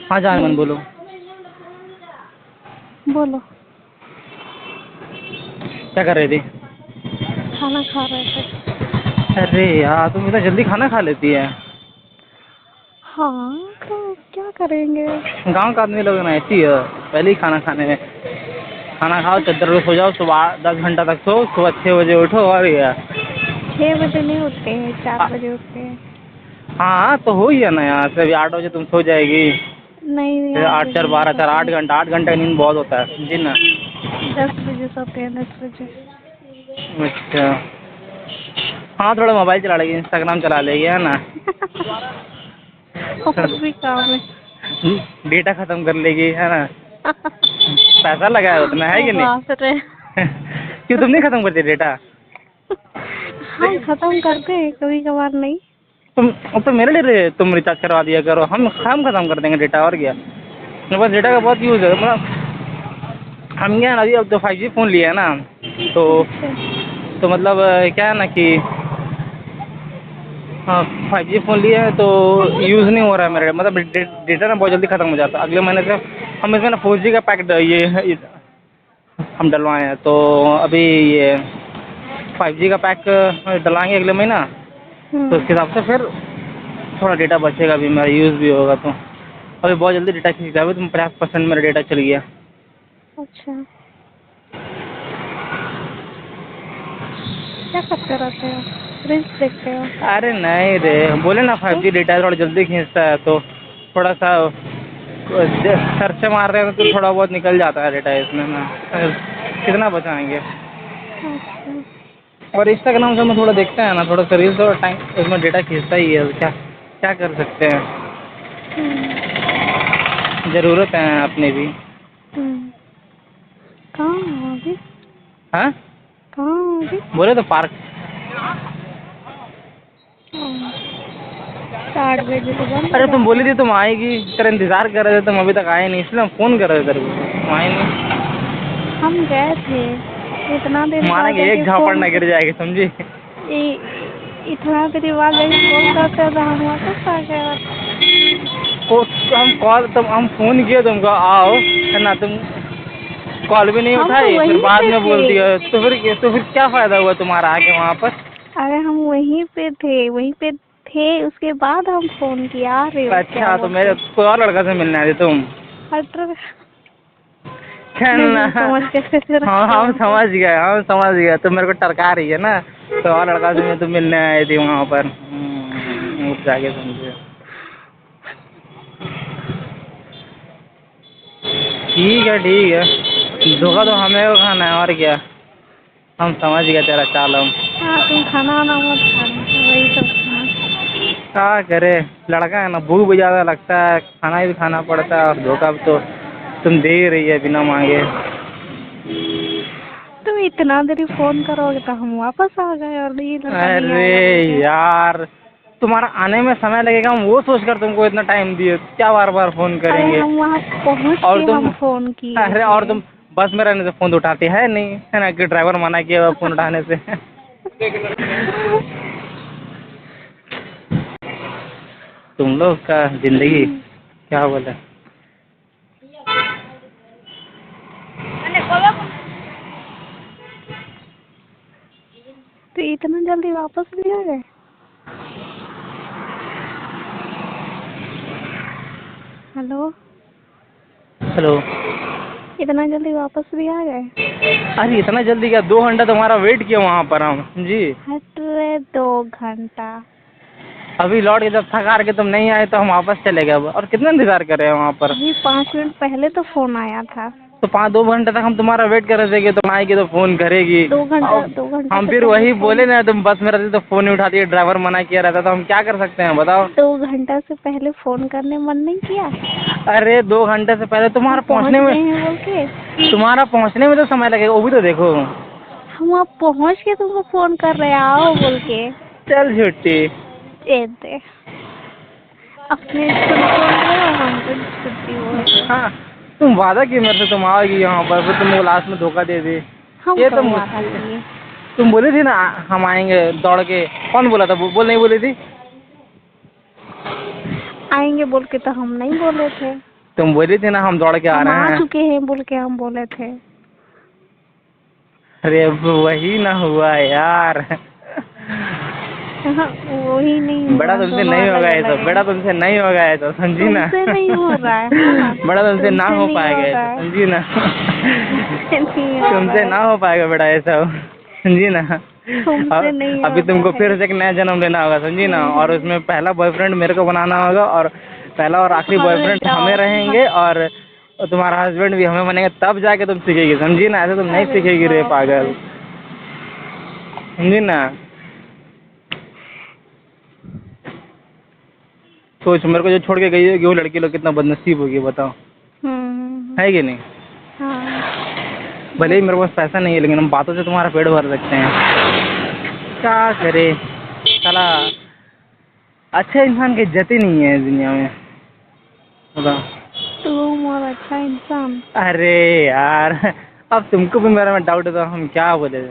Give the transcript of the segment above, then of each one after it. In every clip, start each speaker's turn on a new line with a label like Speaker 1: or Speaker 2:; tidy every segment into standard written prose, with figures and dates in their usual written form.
Speaker 1: हाँ जान मन बोलो।
Speaker 2: बोलो।
Speaker 1: क्या कर रही थी?
Speaker 2: खाना खा रहे थे।
Speaker 1: अरे यार तुम इतना जल्दी खाना खा लेती है।
Speaker 2: हाँ तो क्या करेंगे।
Speaker 1: गांव का आदमी लोग ना ऐसी है, पहले ही खाना खाने में। खाना खाओ, चद्दर पे सो जाओ, सुबह 10 घंटा तक सो, सुबह 6 बजे उठो और ये
Speaker 2: 6 बजे नहीं उठते हैं, 4 बजे उठते हैं।
Speaker 1: हाँ तो हो ही है ना यार, फिर 8 बजे तुम सो जाएगी।
Speaker 2: नहीं,
Speaker 1: फिर
Speaker 2: 8
Speaker 1: आठ चार
Speaker 2: बजे नहीं
Speaker 1: बारह चार
Speaker 2: सोते हैं।
Speaker 1: 8 घंटा, 8 घंटा की नींद बहुत होता है, समझी ना।
Speaker 2: 10 बजे सोते हैं, 10 बजे।
Speaker 1: अच्छा। हाँ थोड़ा मोबाइल चला लेगी, इंस्टाग्राम चला लेगी, है ना।
Speaker 2: और भी काम है।
Speaker 1: डेटा खत्म कर लेगी, है ना। पैसा लगाया उतना, है
Speaker 2: ओ
Speaker 1: कि
Speaker 2: बाप रे।
Speaker 1: नहीं? क्यों तुम नहीं खत्म करती डेटा?
Speaker 2: हम खत्म करते हैं कभी कभार, नहीं।
Speaker 1: तो मेरे लिए तुम रिचार्ज करवा दिया करो, हम खत्म कर देंगे डेटा, और क्या। मेरे पास डेटा का बहुत यूज़ है, मतलब हम क्या है ना, अभी अब तो 5G फ़ोन लिया है ना, तो
Speaker 2: अच्छा।
Speaker 1: मतलब क्या है ना कि हाँ 5G फ़ोन लिया है तो यूज़ नहीं हो रहा है मेरा, मतलब डेटा ना बहुत जल्दी ख़त्म हो जाता है। अगले महीने से हम इसमें ना 4G का पैक ये हम डलवाए हैं, तो अभी ये 5G का पैक डलवाएंगे अगले महीना, तो उसके हिसाब से फिर थोड़ा डेटा बचेगा भी, मेरा यूज़ भी होगा। तो अभी बहुत जल्दी डेटा खींचता है, अभी तुम 50% मेरा डेटा चल गया।
Speaker 2: अच्छा, क्या करते रहते हो? रील्स देखते हो?
Speaker 1: अरे नहीं रे, बोले ना
Speaker 2: तो
Speaker 1: 5G डेटा थोड़ा जल्दी खींचता है, तो थोड़ा सा सर्च से मार रहे हैं तो थोड़ा बहुत निकल जाता है डेटा इसमें ना। कितना बचाएंगे।
Speaker 2: अच्छा।
Speaker 1: और इंस्टाग्राम से हम थोड़ा देखते हैं ना, थोड़ा सा रील्स और टाइम उसमें डेटा खींचता ही है, क्या क्या कर सकते हैं।
Speaker 2: हम्म।
Speaker 1: ज़रूरत है अपनी भी।
Speaker 2: हम्म। कहाँ हो अभी?
Speaker 1: हाँ
Speaker 2: कहाँ हो अभी?
Speaker 1: बोले तो पार्क।
Speaker 2: हाँ, तो 8 बजे तो बंद हो
Speaker 1: अरे तुम
Speaker 2: जाता
Speaker 1: बोली
Speaker 2: है।
Speaker 1: थी तुम आएगी, तेरा इंतज़ार कर रहे थे, तुम अभी तक आए नहीं, इसलिए हम फ़ोन कर रहे थे तेरे को, तुम आए नहीं।
Speaker 2: हम गए थे, इतना देर बाद
Speaker 1: मारेंगे, एक
Speaker 2: जाके
Speaker 1: झापड़
Speaker 2: फोन
Speaker 1: ना
Speaker 2: कर।
Speaker 1: गिर जाएगी, समझी।
Speaker 2: इतना देर बाद जाके फोन करते हैं तो हम वापस आ गए, और
Speaker 1: को हम कॉल तुम हम फ़ोन किए तुमको आओ, है ना, तुम कॉल भी नहीं
Speaker 2: हम तो
Speaker 1: उठाई, फिर
Speaker 2: वहीं
Speaker 1: बाद
Speaker 2: पे
Speaker 1: में
Speaker 2: थे।
Speaker 1: बोल दिया, तो फिर क्या फ़ायदा हुआ तुम्हारा आके वहाँ पर।
Speaker 2: अरे हम वहीं पे थे, वहीं पे थे, उसके बाद हम फोन किया, आ रहे हो क्या
Speaker 1: अच्छा तो
Speaker 2: बोल
Speaker 1: मेरे
Speaker 2: के।
Speaker 1: कोई और लड़का से मिलने आई थी तुम।
Speaker 2: हट रहे।
Speaker 1: कहना।
Speaker 2: नहीं, समझ कैसे
Speaker 1: हाँ
Speaker 2: रखे हमको।
Speaker 1: हम समझ गए, तुम मेरे को टरका रही है ना, तो और लड़का से मैं तुम मिलने आई थी वहाँ पर। अब जाके समझे। ठीक है, धोखा तो हमें को खाना है, और क्या। हम समझ गए तेरा चाल हम।
Speaker 2: हाँ, तुम खाना वाना मत खाना, वही सब खाना।
Speaker 1: क्या करे, लड़का है ना, भूख भी ज़्यादा लगता है, खाना भी खाना पड़ता है, और धोखा भी तो तुम दे ही रही है बिना मांगे।
Speaker 2: तुम इतना देरी फोन करोगे तो हम वापस आ गए, और ये लड़का नहीं
Speaker 1: अरे
Speaker 2: आएगा बोल के।
Speaker 1: यार, तुम्हारा आने में समय लगेगा, हम वो सोचकर तुमको इतना टाइम दिए, क्या बार बार फ़ोन
Speaker 2: अरे
Speaker 1: करेंगे।
Speaker 2: हम वहाँ पहुँच
Speaker 1: और
Speaker 2: के
Speaker 1: तुम
Speaker 2: हम फोन किए
Speaker 1: अरे
Speaker 2: थे।
Speaker 1: और तुम बस में रहने से फ़ोन तो उठाते है नहीं, है ना, कि ड्राइवर मना किया फ़ोन उठाने से। तुम लोग का ज़िंदगी क्या बोले।
Speaker 2: तो इतना जल्दी वापस भी आ गए? हेलो।
Speaker 1: हेलो।
Speaker 2: इतना जल्दी वापस भी आ गए?
Speaker 1: अरे इतना जल्दी क्या, 2 घंटा तुम्हारा वेट किया वहाँ पर हम जी।
Speaker 2: हट रहे, 2 घंटा।
Speaker 1: अभी लौट के जब थक हार के तुम नहीं आए तो हम वापस चले गए, और कितना इंतज़ार कर रहे हैं वहाँ पर।
Speaker 2: अभी 5 मिनट पहले तो फोन आया था।
Speaker 1: तो 2 घंटे तक हम तुम्हारा वेट कर रहे थे कि तुम आएगी तो फ़ोन करेगी।
Speaker 2: दो घंटा
Speaker 1: अब
Speaker 2: 2 घंटा
Speaker 1: हम
Speaker 2: से
Speaker 1: फिर
Speaker 2: पहले
Speaker 1: वही
Speaker 2: फोन।
Speaker 1: बोले ना, तुम बस में रहती तो फ़ोन नहीं उठाती, ड्राइवर मना किया रहता, तो हम क्या कर सकते हैं बताओ।
Speaker 2: 2 घंटा से पहले फोन करने मन नहीं किया?
Speaker 1: अरे 2 घंटे से पहले
Speaker 2: हम पहुंच गए हैं बोल के।
Speaker 1: तुम्हारा पहुँचने में तो समय लगेगा, वो भी तो देखो।
Speaker 2: हम वहाँ पहुंच के तुमको फोन कर रहे, आओ बोल के।
Speaker 1: चल छुट्टी।
Speaker 2: ए दे, अपने झूठ बोल रहे हो, हमको छुट्टी बोल रहे हो।
Speaker 1: हाँ तुम वादा की मेरे से, तुम आओगी यहाँ पर, फिर तुमको लास्ट में धोखा दे दी।
Speaker 2: हम
Speaker 1: ये तो
Speaker 2: कब वादा
Speaker 1: मुश्किल।
Speaker 2: किए?
Speaker 1: तुम बोली थी ना हम आएंगे दौड़ के, कौन बोला था, बोल नहीं बोली थी।
Speaker 2: आएंगे बोल के तो हम नहीं बोले थे।
Speaker 1: तुम बोली थी ना हम दौड़ के आ
Speaker 2: हम
Speaker 1: रहे
Speaker 2: आ
Speaker 1: हैं।
Speaker 2: चुके हैं बोल के हम बोले थे।
Speaker 1: अरे अब वही ना हुआ यार।
Speaker 2: हाँ, वही नहीं
Speaker 1: बड़ा
Speaker 2: हुआ,
Speaker 1: तुमसे
Speaker 2: दोनों
Speaker 1: नहीं
Speaker 2: अलग
Speaker 1: होगा ये तो,
Speaker 2: अलग है।
Speaker 1: बड़ा तुमसे नहीं होगा ये तो, समझी ना।
Speaker 2: तुमसे नहीं हो रहा है, हाँ।
Speaker 1: बड़ा तुमसे ना हो
Speaker 2: नहीं
Speaker 1: पाएगा ये
Speaker 2: रहा
Speaker 1: तो,
Speaker 2: है।
Speaker 1: समझी ना।
Speaker 2: तुमसे नहीं हो रहा
Speaker 1: तुमसे
Speaker 2: है।
Speaker 1: ना हो पाएगा बेटा ये सब, समझी ना।
Speaker 2: तुमसे नहीं
Speaker 1: अभी
Speaker 2: होता
Speaker 1: तुमको
Speaker 2: है।
Speaker 1: फिर से एक नया जन्म लेना होगा, समझी ना, और उसमें पहला बॉयफ्रेंड मेरे को बनाना होगा, और पहला और आखिरी
Speaker 2: अरे
Speaker 1: बॉयफ्रेंड हमें
Speaker 2: जाओ।
Speaker 1: रहेंगे, और तुम्हारा हस्बैंड भी हमें बनेगा, तब जाके तुम सीखेगी, समझी ना। ऐसे तुम नहीं
Speaker 2: अरे
Speaker 1: सीखेगी रे
Speaker 2: बाप रे।
Speaker 1: पागल, समझी ना। सोच, मेरे को जो छोड़ के गई है कि वो लड़की लोग कितना बदनसीब होगी, बताओ, है कि नहीं।
Speaker 2: हाँ।
Speaker 1: भले ही मेरे पास पैसा नहीं है, लेकिन हम बातों से तुम्हारा पेट भर सकते हैं। क्या करे साला, अच्छे इंसान की इज्जत ही नहीं है इस दुनिया में, बताओ।
Speaker 2: तुम और अच्छा इंसान।
Speaker 1: अरे यार, अब तुमको भी मेरे में डाउट है तो हम क्या बोले।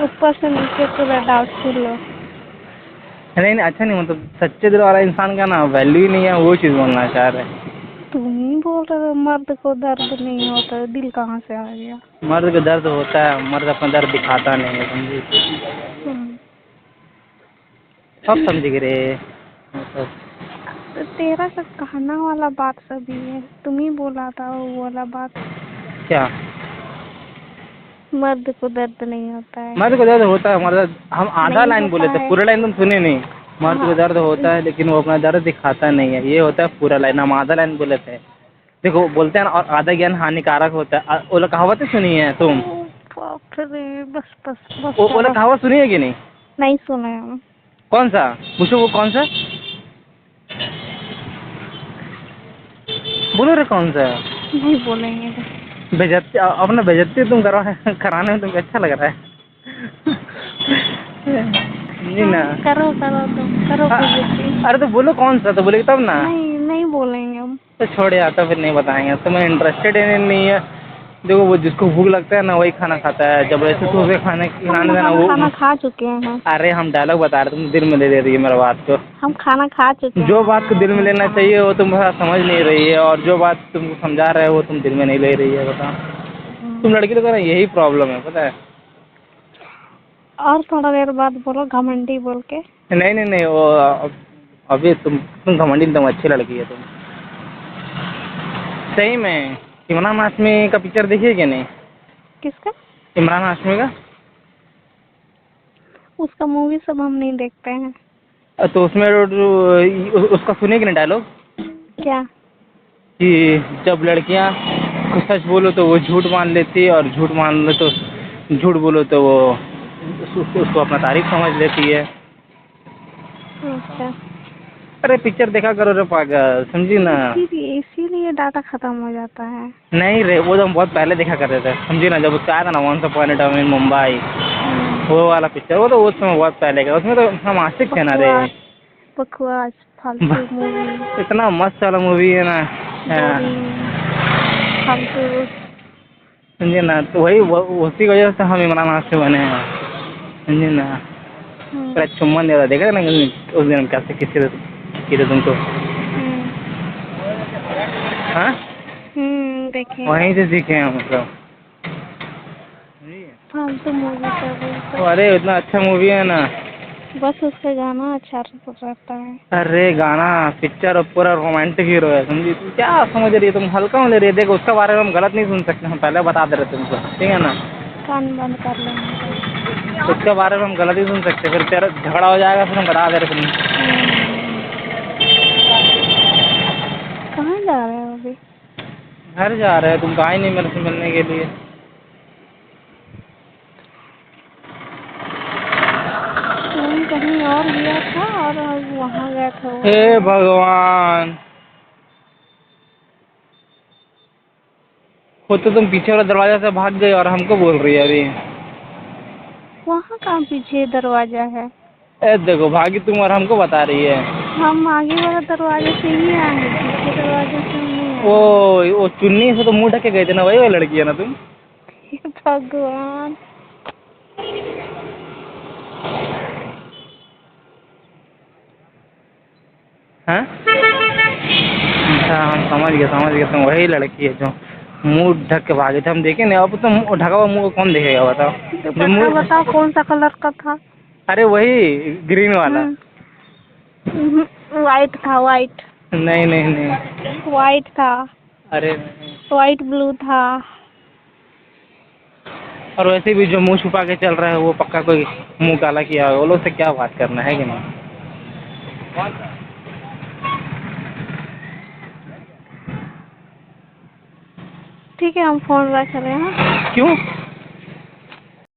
Speaker 2: ऊपर से नीचे पूरा डाउटफुल हो।
Speaker 1: नहीं नहीं, अच्छा नहीं, मतलब सच्चे दिल वाला इंसान का ना वैल्यू ही नहीं है, वो चीज़ बोलना चाह रहे।
Speaker 2: तुम ही बोल रहे हो मर्द को दर्द नहीं होता, दिल कहाँ से आ गया।
Speaker 1: मर्द को दर्द होता है, मर्द अपना दर्द दिखाता नहीं है, समझी।
Speaker 2: हम्म।
Speaker 1: सब समझ गए मतलब।
Speaker 2: तो तेरा का कहना वाला बात सभी है, तुम ही बोला था वो वाला बात।
Speaker 1: क्या?
Speaker 2: मर्द को दर्द नहीं होता है।
Speaker 1: मर्द को दर्द होता है, मर्द, हम आधा
Speaker 2: नहीं
Speaker 1: लाइन बोले
Speaker 2: होता
Speaker 1: थे,
Speaker 2: है।
Speaker 1: पूरा लाइन तुम सुने नहीं। मर्द को
Speaker 2: हाँ।
Speaker 1: दर्द होता है लेकिन वो अपना दर्द दिखाता नहीं है, ये होता है पूरा लाइन, हम आधा लाइन बोले थे। देखो बोलते हैं ना, और आधा ज्ञान हानिकारक होता है, वो लोग कहावतें सुनी है तुम?
Speaker 2: ओ बाप रे, बस बस बस
Speaker 1: वो लोग
Speaker 2: करो।
Speaker 1: कहावत सुनी है कि नहीं?
Speaker 2: नहीं सुने हम।
Speaker 1: कौन सा पूछो, वो कौन सा बोलो रे, कौन सा?
Speaker 2: नहीं बोलेंगे।
Speaker 1: बेइज्जती, अपना बेइज्जती तुम कराने में तुमको अच्छा लग रहा है। नहीं
Speaker 2: हाँ,
Speaker 1: ना।
Speaker 2: करो करो, तुम करो बेइज्जती।
Speaker 1: अरे तो बोलो कौन सा, तो बोलेगी तब ना।
Speaker 2: नहीं नहीं बोलेंगे हम।
Speaker 1: तो छोड़ यार, तो फिर नहीं बताएंगे, तो मैं इंटरेस्टेड ही नहीं है। देखो, वो जिसको भूख लगता है ना वही खाना खाता है, जब ऐसे तो उसे
Speaker 2: हम
Speaker 1: खिलाने देना
Speaker 2: खाना
Speaker 1: वो।
Speaker 2: खाना खा चुके हैं।
Speaker 1: अरे हम डायलॉग बता रहे, तुम दिल में ले ले रही है मेरा बात को।
Speaker 2: हम खाना खा चुके
Speaker 1: जो
Speaker 2: हैं,
Speaker 1: बात को दिल में लेना
Speaker 2: खाना।
Speaker 1: चाहिए वो तुम समझ नहीं रही है, और जो बात तुमको समझा रहे हो वो तुम दिल में नहीं ले रही है, बताओ। तुम लड़की लोग का ना यही प्रॉब्लम है, पता है।
Speaker 2: और थोड़ा देर बाद बोलो घमंडी बोल के।
Speaker 1: नहीं नहीं नहीं, वो अभी तुम घमंडी, तुम अच्छी लड़की है तुम, सही में। इमरान हाशमी का पिक्चर देखिए कि नहीं?
Speaker 2: किसका?
Speaker 1: इमरान हाशमी का।
Speaker 2: उसका मूवी सब हम नहीं देखते हैं।
Speaker 1: तो उसमें उसका सुनिए कि नहीं डायलॉग,
Speaker 2: क्या?
Speaker 1: कि जब लड़कियां कुछ सच बोलो तो वो झूठ मान लेती है, और झूठ मान लो तो झूठ बोलो तो वो उसको अपना तारीफ समझ लेती है।
Speaker 2: अच्छा।
Speaker 1: अरे पिक्चर देखा करो रे पागल, समझी ना।
Speaker 2: इसीलिए डाटा खत्म हो जाता है।
Speaker 1: नहीं रे, वो तो हम बहुत पहले देखा करते थे, समझी ना, जब उसका आया था ना once upon a time in Mumbai, वो वाला पिक्चर, वो तो उस समय बहुत पहले का, उसमें तो हम आशिक थे ना रे।
Speaker 2: बकवास बकवास फालतू मूवी।
Speaker 1: इतना मस्त वाला मूवी है ना।
Speaker 2: फालतू।
Speaker 1: समझे ना, तो वही उसी वजह से हम इमरान हाशमी बने हैं, समझे ना। पूरा चुम्बन दे रहा, देखा ना उस दिन हम कैसे किसी थे तुमको। हाँ,
Speaker 2: देखे।
Speaker 1: वहीं से सीखे हैं मतलब।
Speaker 2: फालतू मूवी सब ये सब।
Speaker 1: अरे इतना अच्छा मूवी है ना।
Speaker 2: बस उसका गाना अच्छा रहता है।
Speaker 1: अरे गाना, पिक्चर पूरा रोमांटिक हीरो है, समझी। तुम क्या समझ रही है, तुम हल्का में ले रही है। देखो उसके बारे में हम गलत नहीं सुन सकते, हम पहले बता दे रहे तुमको, ठीक है ना।
Speaker 2: कान बंद कर लेंगे तो।
Speaker 1: उसके बारे में हम गलत ही सुन सकते, फिर तेरा झगड़ा हो जाएगा, फिर हम बता दे रहे तुम।
Speaker 2: कहाँ जा रहे हो अभी?
Speaker 1: घर जा रहे हैं, तुम कहाँ ही नहीं मेरे से मिलने के लिए।
Speaker 2: तुम कहीं और गया था और वहाँ गए थे वो।
Speaker 1: हे भगवान, खुद तो तुम पीछे वाला दरवाजा से भाग गए और हमको बोल रही है अभी।
Speaker 2: वहाँ कहाँ पीछे दरवाजा है?
Speaker 1: ए देखो, भागी तुम और हमको बता रही है।
Speaker 2: हम आगे वाला दरवाजे से ही आए, पीछे दरवाजे से हम नहीं आए।
Speaker 1: वो चुन्नी से तो मुंह ढक के गए थे ना, वही वाली लड़की है ना तुम?
Speaker 2: भगवान।
Speaker 1: हाँ हम समझ गए तुम वही लड़की है जो मुंह ढक के भागे थे, हम देखे नहीं। अब तो ढका हुआ मुंह कौन देखेगा बताओ। जो
Speaker 2: दुपट्टा
Speaker 1: मुंह,
Speaker 2: बताओ कौन सा कलर का था?
Speaker 1: अरे वही ग्रीन वाला।
Speaker 2: वाइट था, वाइट।
Speaker 1: नहीं नहीं नहीं।
Speaker 2: वाइट था,
Speaker 1: अरे नहीं।
Speaker 2: वाइट ब्लू था।
Speaker 1: और वैसे भी जो मुंह छुपा के चल रहा है वो पक्का कोई मुंह काला किया है, वो लोग से क्या बात करना है कि नहीं।
Speaker 2: ठीक है, हम फोन रख रहे हैं।
Speaker 1: क्यों?